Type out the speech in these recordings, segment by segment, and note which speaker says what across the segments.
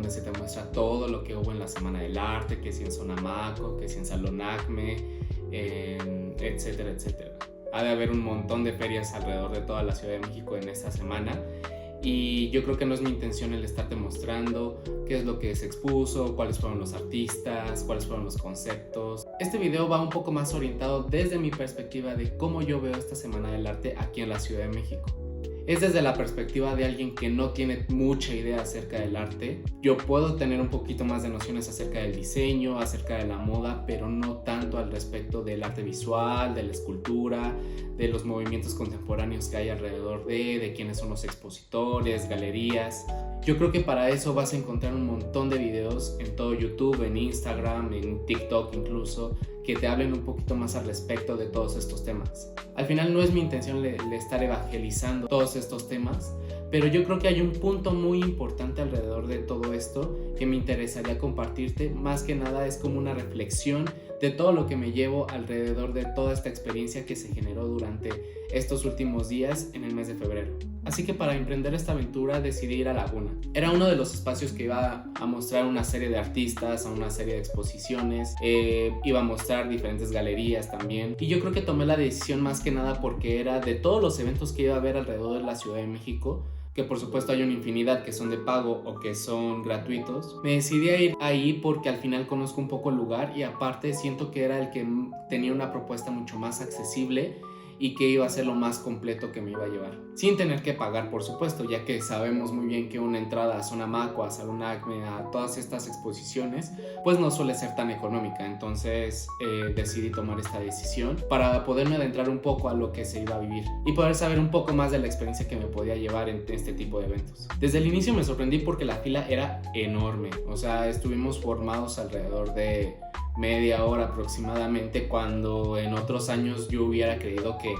Speaker 1: donde se te muestra todo lo que hubo en la Semana del Arte, que si en Sonamaco, que si en Salón Acme, etcétera, etcétera. Ha de haber un montón de ferias alrededor de toda la Ciudad de México en esta semana. Y yo creo que no es mi intención el estarte mostrando qué es lo que se expuso, cuáles fueron los artistas, cuáles fueron los conceptos. Este video va un poco más orientado desde mi perspectiva de cómo yo veo esta Semana del Arte aquí en la Ciudad de México. Es desde la perspectiva de alguien que no tiene mucha idea acerca del arte. Yo puedo tener un poquito más de nociones acerca del diseño, acerca de la moda, pero no tanto al respecto del arte visual, de la escultura, de los movimientos contemporáneos que hay alrededor de quiénes son los expositores, galerías. Yo creo que para eso vas a encontrar un montón de videos en todo YouTube, en Instagram, en TikTok incluso, que te hablen un poquito más al respecto de todos estos temas. Al final no es mi intención el estar evangelizando todos estos temas, pero yo creo que hay un punto muy importante alrededor de todo esto que me interesaría compartirte. Más que nada es como una reflexión de todo lo que me llevo alrededor de toda esta experiencia que se generó durante estos últimos días en el mes de febrero. Así que para emprender esta aventura decidí ir a Laguna. Era uno de los espacios que iba a mostrar una serie de artistas, a una serie de exposiciones, iba a mostrar diferentes galerías también. Y yo creo que tomé la decisión más que nada porque era de todos los eventos que iba a haber alrededor de la Ciudad de México, que por supuesto hay una infinidad que son de pago o que son gratuitos. Me decidí a ir ahí porque al final conozco un poco el lugar y aparte siento que era el que tenía una propuesta mucho más accesible y que iba a ser lo más completo que me iba a llevar, sin tener que pagar, por supuesto, ya que sabemos muy bien que una entrada a Sonamaco, a Salón Acme, a todas estas exposiciones, pues no suele ser tan económica. Entonces decidí tomar esta decisión para poderme adentrar un poco a lo que se iba a vivir y poder saber un poco más de la experiencia que me podía llevar en este tipo de eventos. Desde el inicio me sorprendí porque la fila era enorme, o sea, estuvimos formados alrededor de media hora aproximadamente, cuando en otros años yo hubiera creído que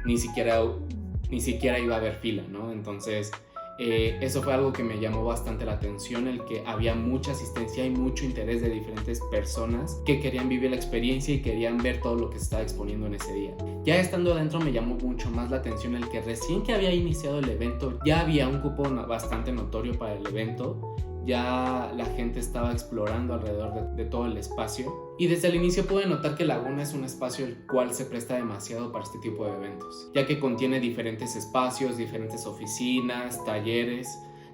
Speaker 1: ni siquiera iba a haber fila, ¿no? Entonces eso fue algo que me llamó bastante la atención, el que había mucha asistencia y mucho interés de diferentes personas que querían vivir la experiencia y querían ver todo lo que se estaba exponiendo en ese día. Ya estando adentro me llamó mucho más la atención el que recién que había iniciado el evento ya había un cupo bastante notorio para el evento. Ya la gente estaba explorando alrededor de todo el espacio y desde el inicio pude notar que Laguna es un espacio el cual se presta demasiado para este tipo de eventos, ya que contiene diferentes espacios, diferentes oficinas, talleres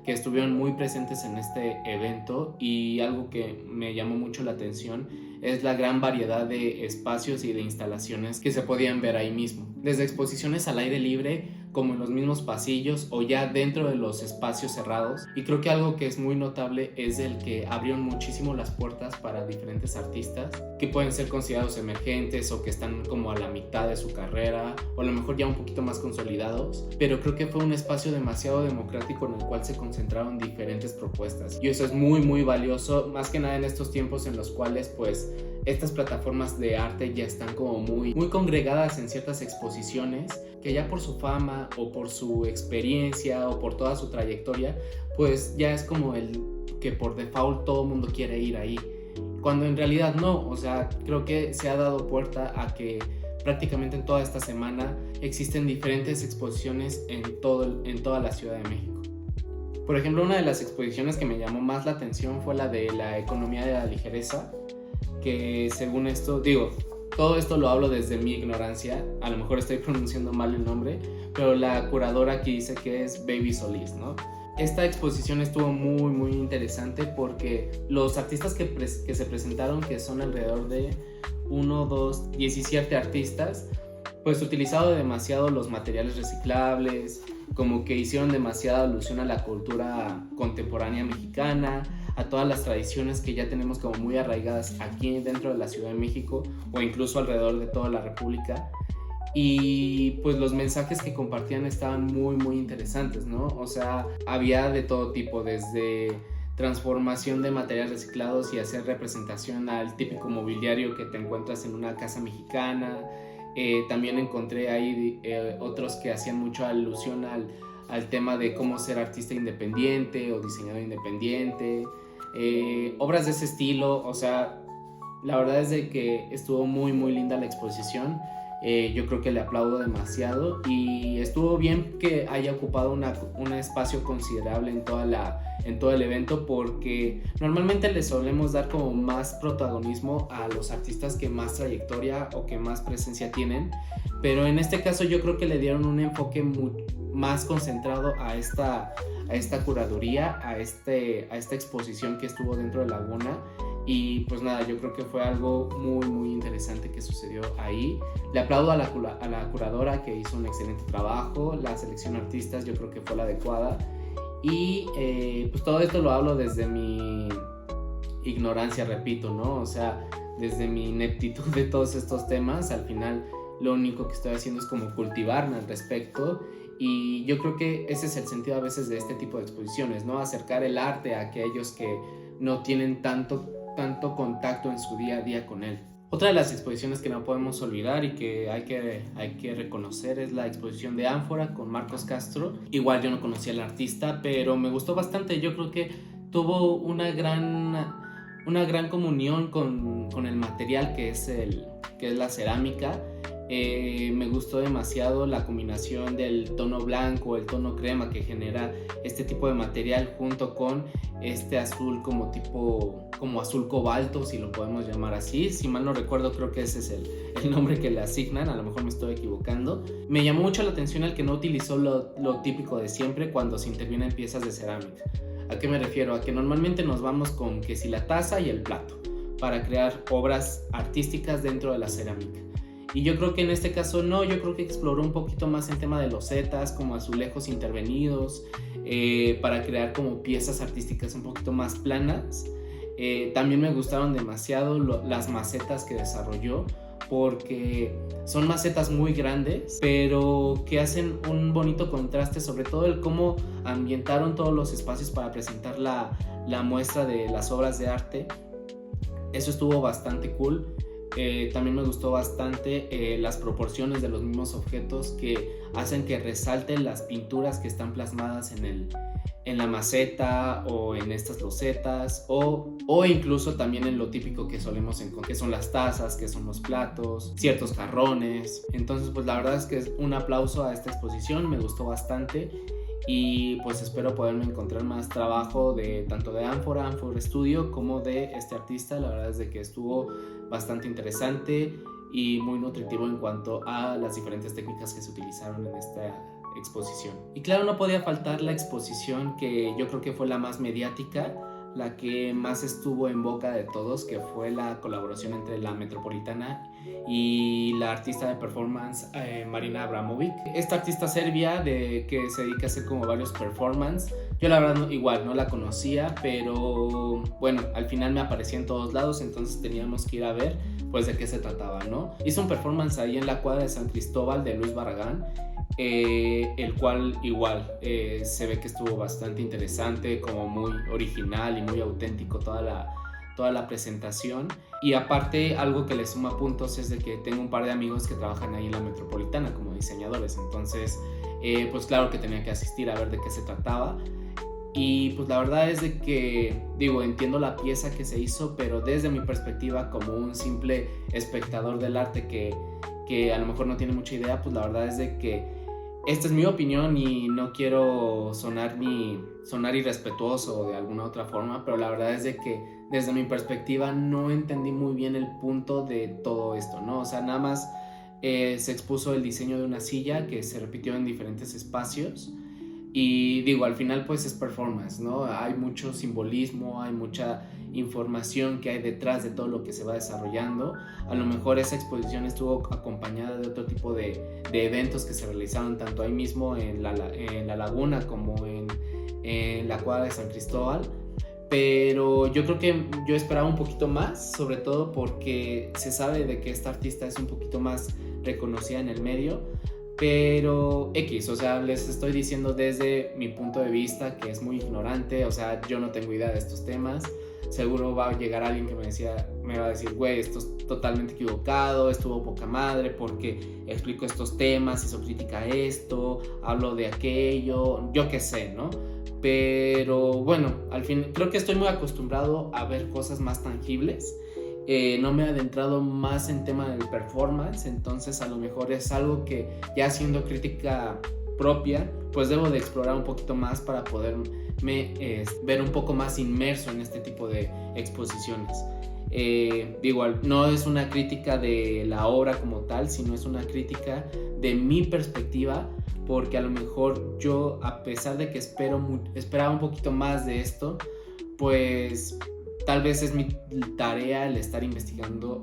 Speaker 1: que estuvieron muy presentes en este evento. Y algo que me llamó mucho la atención es la gran variedad de espacios y de instalaciones que se podían ver ahí mismo, desde exposiciones al aire libre como en los mismos pasillos o ya dentro de los espacios cerrados. Y creo que algo que es muy notable es el que abrieron muchísimo las puertas para diferentes artistas que pueden ser considerados emergentes o que están como a la mitad de su carrera o a lo mejor ya un poquito más consolidados, pero creo que fue un espacio demasiado democrático en el cual se concentraron diferentes propuestas y eso es muy muy valioso, más que nada en estos tiempos en los cuales pues estas plataformas de arte ya están como muy congregadas en ciertas exposiciones que ya por su fama o por su experiencia o por toda su trayectoria pues ya es como el que por default todo el mundo quiere ir ahí, cuando en realidad no. O sea, creo que se ha dado puerta a que prácticamente en toda esta semana existen diferentes exposiciones en toda la Ciudad de México. Por ejemplo, una de las exposiciones que me llamó más la atención fue la de la economía de la ligereza, que según esto, todo esto lo hablo desde mi ignorancia, a lo mejor estoy pronunciando mal el nombre, pero la curadora aquí dice que es Baby Solís, ¿no? Esta exposición estuvo muy muy interesante porque los artistas que se presentaron, que son alrededor de 17 artistas, pues utilizaron demasiado los materiales reciclables, como que hicieron demasiada alusión a la cultura contemporánea mexicana, a todas las tradiciones que ya tenemos como muy arraigadas aquí dentro de la Ciudad de México o incluso alrededor de toda la República. Y pues los mensajes que compartían estaban muy muy interesantes, ¿no? O sea, había de todo tipo, desde transformación de materiales reciclados y hacer representación al típico mobiliario que te encuentras en una casa mexicana. También encontré ahí otros que hacían mucho alusión al tema de cómo ser artista independiente o diseñador independiente, obras de ese estilo. O sea, la verdad es de que estuvo muy muy linda la exposición. Yo creo que le aplaudo demasiado y estuvo bien que haya ocupado un espacio considerable en todo el evento, porque normalmente le solemos dar como más protagonismo a los artistas que más trayectoria o que más presencia tienen, pero en este caso yo creo que le dieron un enfoque más concentrado a esta curaduría, a esta exposición que estuvo dentro de Laguna. Y pues nada, yo creo que fue algo muy muy interesante que sucedió ahí. Le aplaudo a la curadora, que hizo un excelente trabajo. La selección de artistas yo creo que fue la adecuada. Y pues todo esto lo hablo desde mi ignorancia, repito, ¿no? O sea, desde mi ineptitud de todos estos temas. Al final lo único que estoy haciendo es como cultivarme al respecto. Y yo creo que ese es el sentido a veces de este tipo de exposiciones, ¿no? Acercar el arte a aquellos que no tienen tanto contacto en su día a día con él. Otra de las exposiciones que no podemos olvidar y que hay que reconocer es la exposición de Ánfora con Marcos Castro. Igual yo no conocía al artista, pero me gustó bastante. Yo creo que tuvo una gran comunión con el material que es la cerámica. Me gustó demasiado la combinación del tono blanco, el tono crema que genera este tipo de material junto con este azul como azul cobalto, si lo podemos llamar así. Si mal no recuerdo, creo que ese es el nombre que le asignan, a lo mejor me estoy equivocando. Me llamó mucho la atención el que no utilizó lo típico de siempre cuando se interviene en piezas de cerámica. ¿A qué me refiero? A que normalmente nos vamos con que si la taza y el plato para crear obras artísticas dentro de la cerámica. Y yo creo que en este caso no, yo creo que exploró un poquito más el tema de losetas, como azulejos intervenidos, para crear como piezas artísticas un poquito más planas. También me gustaron demasiado las macetas que desarrolló, porque son macetas muy grandes, pero que hacen un bonito contraste, sobre todo el cómo ambientaron todos los espacios para presentar la muestra de las obras de arte. Eso estuvo bastante cool. También me gustó bastante las proporciones de los mismos objetos que hacen que resalten las pinturas que están plasmadas en la maceta o en estas losetas, o incluso también en lo típico que solemos encontrar, que son las tazas, que son los platos, ciertos jarrones. Entonces pues la verdad es que es un aplauso a esta exposición, me gustó bastante. Y pues espero poderme encontrar más trabajo tanto de Ánfora Studio como de este artista. La verdad es de que estuvo bastante interesante y muy nutritivo en cuanto a las diferentes técnicas que se utilizaron en esta exposición. Y claro, no podía faltar la exposición que yo creo que fue la más mediática, la que más estuvo en boca de todos, que fue la colaboración entre la Metropolitana y la artista de performance Marina Abramovic. Esta artista serbia que se dedica a hacer como varios performances. Yo la verdad igual no la conocía, pero bueno, al final me aparecía en todos lados, entonces teníamos que ir a ver pues de qué se trataba, ¿no? Hizo un performance ahí en la cuadra de San Cristóbal de Luis Barragán, el cual igual se ve que estuvo bastante interesante, como muy original y muy auténtico toda la presentación. Y aparte, algo que le suma puntos es de que tengo un par de amigos que trabajan ahí en la Metropolitana como diseñadores, entonces pues claro que tenía que asistir a ver de qué se trataba. Y pues la verdad es de que, entiendo la pieza que se hizo, pero desde mi perspectiva como un simple espectador del arte que a lo mejor no tiene mucha idea, pues la verdad es de que esta es mi opinión y no quiero sonar irrespetuoso de alguna otra forma, pero la verdad es de que desde mi perspectiva no entendí muy bien el punto de todo esto, ¿no? O sea, nada más se expuso el diseño de una silla que se repitió en diferentes espacios y al final pues es performance, ¿no? Hay mucho simbolismo, hay mucha información que hay detrás de todo lo que se va desarrollando. A lo mejor esa exposición estuvo acompañada de otro tipo de eventos que se realizaron tanto ahí mismo en la laguna como en la cuadra de San Cristóbal, pero yo creo que yo esperaba un poquito más, sobre todo porque se sabe de que esta artista es un poquito más reconocida en el medio, pero o sea, les estoy diciendo desde mi punto de vista que es muy ignorante, o sea, yo no tengo idea de estos temas. Seguro va a llegar alguien que me va a decir, güey, esto es totalmente equivocado, estuvo poca madre porque explico estos temas, hizo crítica a esto, hablo de aquello, yo qué sé, ¿no? Pero bueno, al fin creo que estoy muy acostumbrado a ver cosas más tangibles no me he adentrado más en tema del performance, entonces a lo mejor es algo que ya haciendo crítica propia, pues debo de explorar un poquito más para poderme ver un poco más inmerso en este tipo de exposiciones. Igual, no es una crítica de la obra como tal, sino es una crítica de mi perspectiva, porque a lo mejor yo, a pesar de que esperaba un poquito más de esto, pues tal vez es mi tarea el estar investigando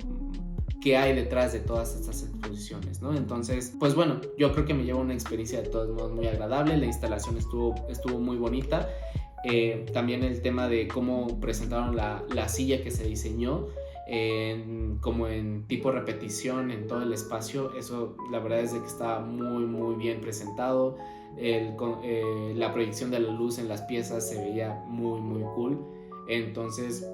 Speaker 1: qué hay detrás de todas estas exposiciones, ¿no? Entonces, pues bueno, yo creo que me llevo una experiencia de todos modos muy agradable. La instalación estuvo muy bonita. También el tema de cómo presentaron la silla que se diseñó como en tipo repetición en todo el espacio, eso la verdad es de que está muy muy bien presentado. La proyección de la luz en las piezas se veía muy muy cool. Entonces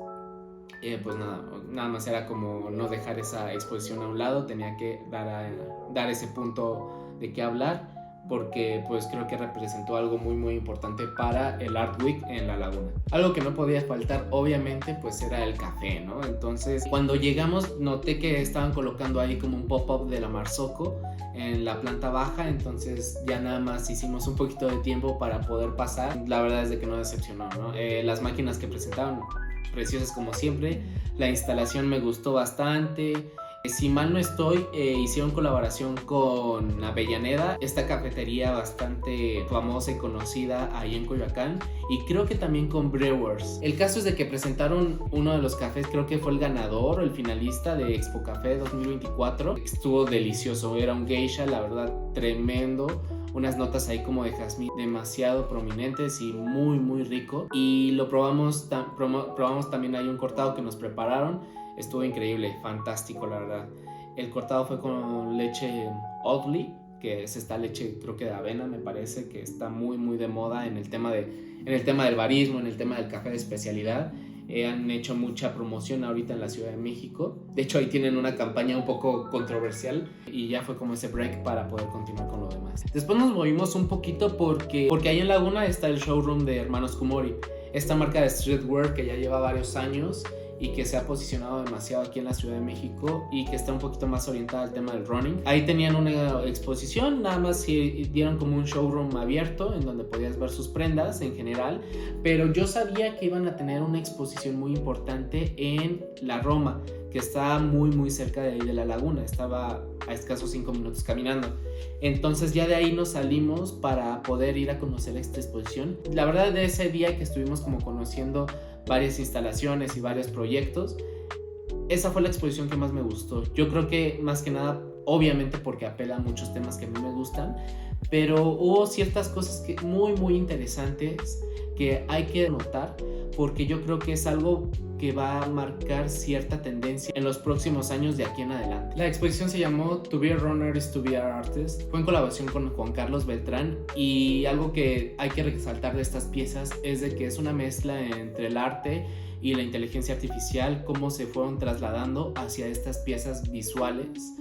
Speaker 1: pues nada más era como no dejar esa exposición a un lado, tenía que dar ese punto de qué hablar, porque pues creo que representó algo muy muy importante para el Art Week en La Laguna. Algo que no podía faltar obviamente pues era el café, ¿no? Entonces cuando llegamos noté que estaban colocando ahí como un pop-up de la Marzocco en la planta baja, entonces ya nada más hicimos un poquito de tiempo para poder pasar. La verdad es de que no decepcionó, ¿no? Las máquinas que presentaban preciosas como siempre, la instalación me gustó bastante. Si mal no estoy, hicieron colaboración con Avellaneda, esta cafetería bastante famosa y conocida ahí en Coyoacán, y creo que también con Brewers. El caso es de que presentaron uno de los cafés, creo que fue el ganador o el finalista de Expo Café 2024. Estuvo delicioso, era un geisha, la verdad, tremendo. Unas notas ahí como de jazmín demasiado prominentes y muy muy rico. Y lo probamos también ahí un cortado que nos prepararon. Estuvo increíble, fantástico la verdad. El cortado fue con leche Oatly, que es esta leche creo que de avena, me parece que está muy muy de moda en el tema del barismo, en el tema del café de especialidad. Han hecho mucha promoción ahorita en la Ciudad de México. De hecho ahí tienen una campaña un poco controversial y ya fue como ese break para poder continuar con lo demás. Después nos movimos un poquito porque ahí en Laguna está el showroom de Hermanos Kumori, esta marca de streetwear que ya lleva varios años y que se ha posicionado demasiado aquí en la Ciudad de México y que está un poquito más orientada al tema del running. Ahí tenían una exposición, nada más dieron como un showroom abierto en donde podías ver sus prendas en general, pero yo sabía que iban a tener una exposición muy importante en la Roma, que está muy muy cerca de ahí de la Laguna, estaba a escasos 5 minutos caminando. Entonces ya de ahí nos salimos para poder ir a conocer esta exposición. La verdad, de ese día que estuvimos como conociendo varias instalaciones y varios proyectos, esa fue la exposición que más me gustó. Yo creo que más que nada, obviamente porque apela a muchos temas que a mí me gustan, pero hubo ciertas cosas muy muy interesantes que hay que notar, porque yo creo que es algo que va a marcar cierta tendencia en los próximos años de aquí en adelante. La exposición se llamó To Be a Runner is to Be an Artist. Fue en colaboración con Juan Carlos Beltrán, y algo que hay que resaltar de estas piezas es de que es una mezcla entre el arte y la inteligencia artificial, cómo se fueron trasladando hacia estas piezas visuales,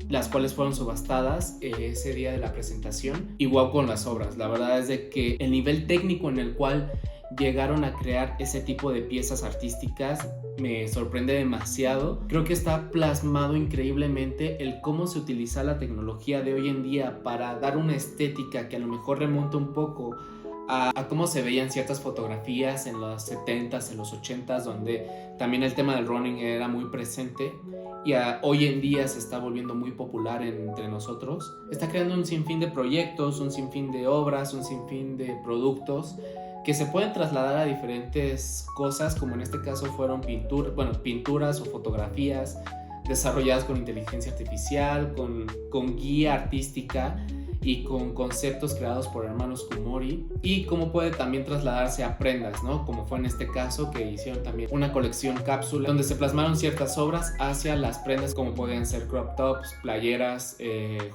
Speaker 1: las cuales fueron subastadas ese día de la presentación. Igual con las obras, la verdad es de que el nivel técnico en el cual llegaron a crear ese tipo de piezas artísticas me sorprende demasiado. Creo que está plasmado increíblemente el cómo se utiliza la tecnología de hoy en día para dar una estética que a lo mejor remonta un poco a cómo se veían ciertas fotografías en los 70s, en los 80s, donde también el tema del running era muy presente, y hoy en día se está volviendo muy popular entre nosotros. Está creando un sinfín de proyectos, un sinfín de obras, un sinfín de productos que se pueden trasladar a diferentes cosas, como en este caso fueron pinturas o fotografías desarrolladas con inteligencia artificial, con guía artística y con conceptos creados por Hermanos Kumori, y cómo puede también trasladarse a prendas, ¿no? Como fue en este caso, que hicieron también una colección cápsula donde se plasmaron ciertas obras hacia las prendas, como podían ser crop tops, playeras,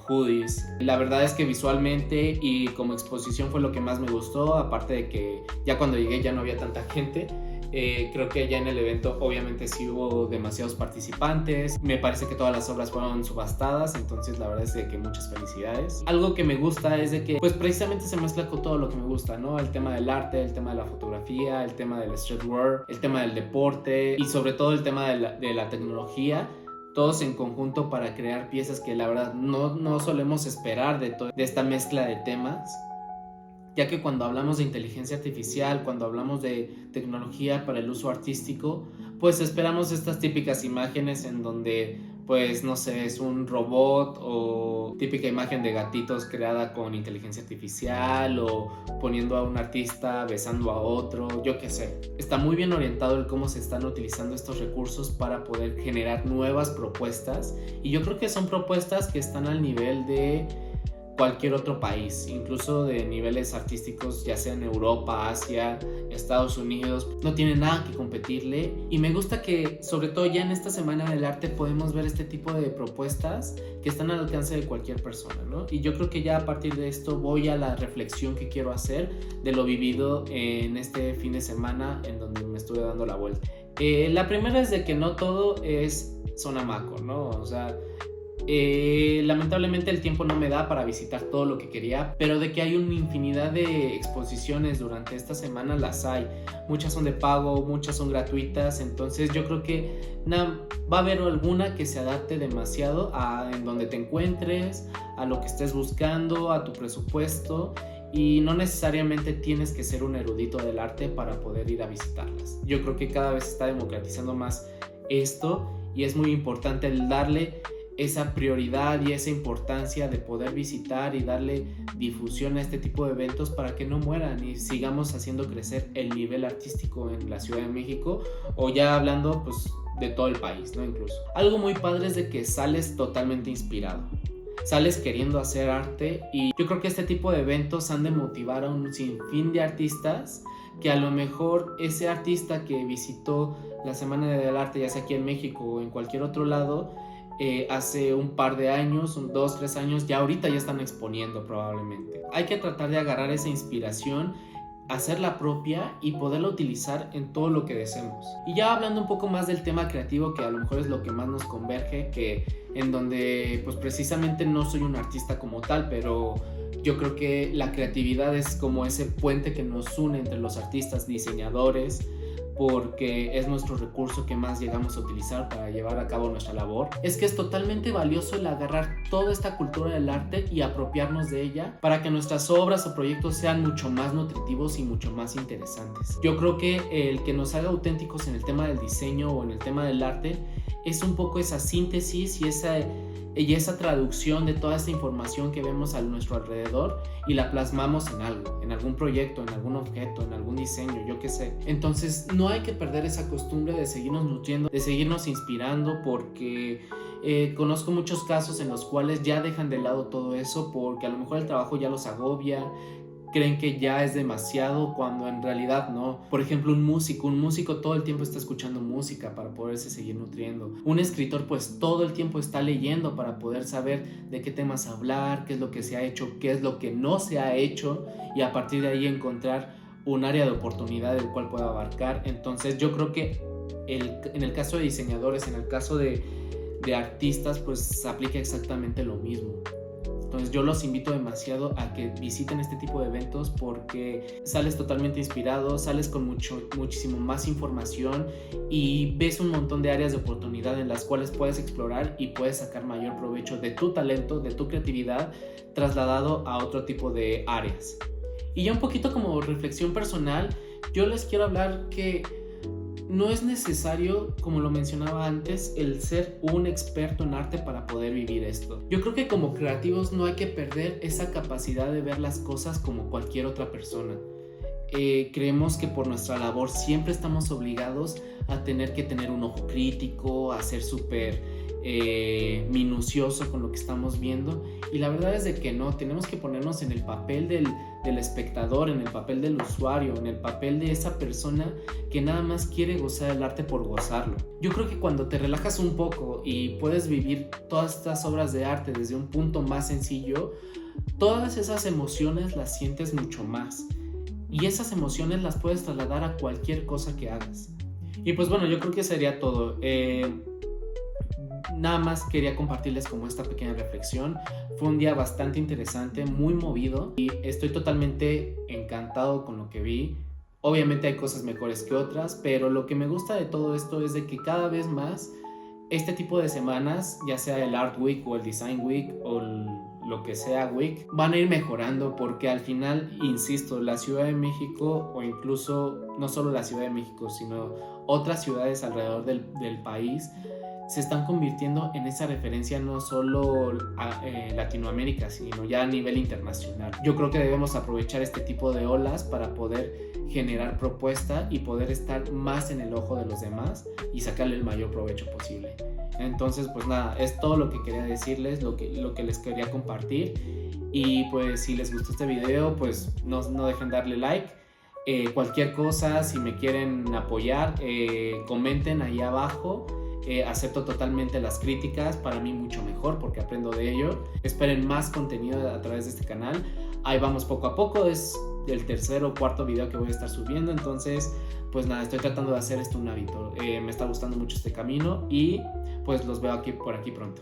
Speaker 1: hoodies. La verdad es que visualmente y como exposición fue lo que más me gustó, aparte de que ya cuando llegué ya no había tanta gente. Creo que ya en el evento obviamente sí hubo demasiados participantes. Me parece que todas las obras fueron subastadas, entonces la verdad es de que muchas felicidades. Algo que me gusta es de que pues precisamente se mezcla con todo lo que me gusta, ¿no? El tema del arte, el tema de la fotografía, el tema del streetwear, el tema del deporte y sobre todo el tema de la tecnología, todos en conjunto para crear piezas que la verdad no solemos esperar de esta mezcla de temas, ya que cuando hablamos de inteligencia artificial, cuando hablamos de tecnología para el uso artístico, pues esperamos estas típicas imágenes en donde, pues no sé, es un robot o típica imagen de gatitos creada con inteligencia artificial o poniendo a un artista besando a otro, yo qué sé. Está muy bien orientado el cómo se están utilizando estos recursos para poder generar nuevas propuestas, y yo creo que son propuestas que están al nivel de cualquier otro país, incluso de niveles artísticos, ya sea en Europa, Asia, Estados Unidos, no tiene nada que competirle. Y me gusta que sobre todo ya en esta Semana del Arte podemos ver este tipo de propuestas que están al alcance de cualquier persona, ¿no? Y yo creo que ya a partir de esto voy a la reflexión que quiero hacer de lo vivido en este fin de semana en donde me estuve dando la vuelta. La primera es de que no todo es Sonamaco, ¿no? O sea, lamentablemente el tiempo no me da para visitar todo lo que quería, pero de que hay una infinidad de exposiciones durante esta semana, las hay. Muchas son de pago, muchas son gratuitas, entonces yo creo que va a haber alguna que se adapte demasiado a en donde te encuentres, a lo que estés buscando, a tu presupuesto, y no necesariamente tienes que ser un erudito del arte para poder ir a visitarlas. Yo creo que cada vez se está democratizando más esto y es muy importante el darle esa prioridad y esa importancia de poder visitar y darle difusión a este tipo de eventos para que no mueran y sigamos haciendo crecer el nivel artístico en la Ciudad de México, o ya hablando pues de todo el país, ¿no? Incluso algo muy padre es de que sales totalmente inspirado, sales queriendo hacer arte, y yo creo que este tipo de eventos han de motivar a un sinfín de artistas que a lo mejor ese artista que visitó la Semana del Arte, ya sea aquí en México o en cualquier otro lado, hace un par de años, 2, 3 años, ya ahorita ya están exponiendo probablemente. Hay que tratar de agarrar esa inspiración, hacerla propia y poderla utilizar en todo lo que deseemos. Y ya hablando un poco más del tema creativo, que a lo mejor es lo que más nos converge, que en donde pues precisamente no soy un artista como tal, pero yo creo que la creatividad es como ese puente que nos une entre los artistas, diseñadores, porque es nuestro recurso que más llegamos a utilizar para llevar a cabo nuestra labor. Es que es totalmente valioso el agarrar toda esta cultura del arte y apropiarnos de ella para que nuestras obras o proyectos sean mucho más nutritivos y mucho más interesantes. Yo creo que el que nos haga auténticos en el tema del diseño o en el tema del arte es un poco esa síntesis y esa traducción de toda esta información que vemos a nuestro alrededor y la plasmamos en algo, en algún proyecto, en algún objeto, en algún diseño, yo qué sé. Entonces no hay que perder esa costumbre de seguirnos nutriendo, de seguirnos inspirando, porque conozco muchos casos en los cuales ya dejan de lado todo eso porque a lo mejor el trabajo ya los agobia, creen que ya es demasiado cuando en realidad no. Por ejemplo, un músico todo el tiempo está escuchando música para poderse seguir nutriendo. Un escritor pues todo el tiempo está leyendo para poder saber de qué temas hablar, qué es lo que se ha hecho, qué es lo que no se ha hecho, y a partir de ahí encontrar un área de oportunidad del cual pueda abarcar. Entonces yo creo que en el caso de diseñadores, en el caso de artistas, pues se aplica exactamente lo mismo. Entonces yo los invito demasiado a que visiten este tipo de eventos porque sales totalmente inspirado, sales con muchísimo más información y ves un montón de áreas de oportunidad en las cuales puedes explorar y puedes sacar mayor provecho de tu talento, de tu creatividad, trasladado a otro tipo de áreas. Y ya un poquito como reflexión personal, yo les quiero hablar que no es necesario, como lo mencionaba antes, el ser un experto en arte para poder vivir esto. Yo creo que como creativos no hay que perder esa capacidad de ver las cosas como cualquier otra persona. Creemos que por nuestra labor siempre estamos obligados a tener que tener un ojo crítico, a ser súper minucioso con lo que estamos viendo, y la verdad es de que no, tenemos que ponernos en el papel del espectador, en el papel del usuario, en el papel de esa persona que nada más quiere gozar el arte por gozarlo. Yo creo que cuando te relajas un poco y puedes vivir todas estas obras de arte desde un punto más sencillo, todas esas emociones las sientes mucho más.
Speaker 2: y esas emociones las puedes trasladar a cualquier cosa que hagas. Y pues bueno, yo creo que sería todo. Nada más quería compartirles como esta pequeña reflexión. Fue un día bastante interesante, muy movido, y estoy totalmente encantado con lo que vi. Obviamente hay cosas mejores que otras, pero lo que me gusta de todo esto es de que cada vez más este tipo de semanas, ya sea el Art Week o el Design Week o lo que sea Week, van a ir mejorando, porque al final, insisto, la Ciudad de México, o incluso no solo la Ciudad de México, sino otras ciudades alrededor del país, se están convirtiendo en esa referencia no solo a Latinoamérica, sino ya a nivel internacional. Yo creo que debemos aprovechar este tipo de olas para poder generar propuesta y poder estar más en el ojo de los demás y sacarle el mayor provecho posible. Entonces, pues nada, es todo lo que quería decirles, lo que les quería compartir. Y pues si les gustó este video, pues no dejen darle like. Cualquier cosa, si me quieren apoyar, comenten ahí abajo. Acepto totalmente las críticas, para mí mucho mejor porque aprendo de ello. Esperen más contenido a través de este canal. Ahí vamos poco a poco, es el tercer o cuarto video que voy a estar subiendo, entonces pues nada, estoy tratando de hacer esto un hábito. Me está gustando mucho este camino y pues los veo por aquí pronto.